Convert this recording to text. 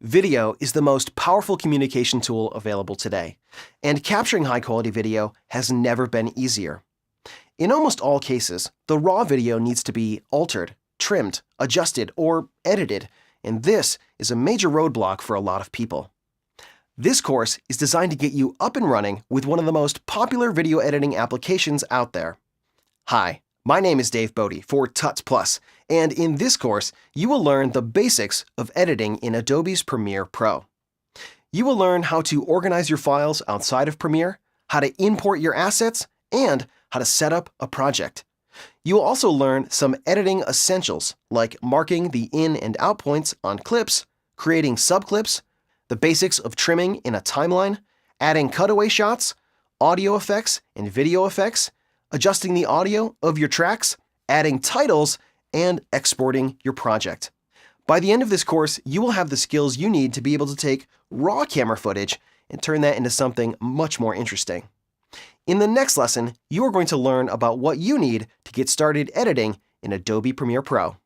Video is the most powerful communication tool available today, and capturing high-quality video has never been easier. In almost all cases, the raw video needs to be altered, trimmed, adjusted, or edited, and this is a major roadblock for a lot of people. This course is designed to get you up and running with one of the most popular video editing applications out there. Hi, my name is Dave Bodie for Tuts Plus, and in this course, you will learn the basics of editing in Adobe's Premiere Pro. You will learn how to organize your files outside of Premiere, how to import your assets, and how to set up a project. You will also learn some editing essentials like marking the in and out points on clips, creating subclips, the basics of trimming in a timeline, adding cutaway shots, audio effects and video effects, adjusting the audio of your tracks, adding titles, and exporting your project. By the end of this course, you will have the skills you need to be able to take raw camera footage and turn that into something much more interesting. In the next lesson, you are going to learn about what you need to get started editing in Adobe Premiere Pro.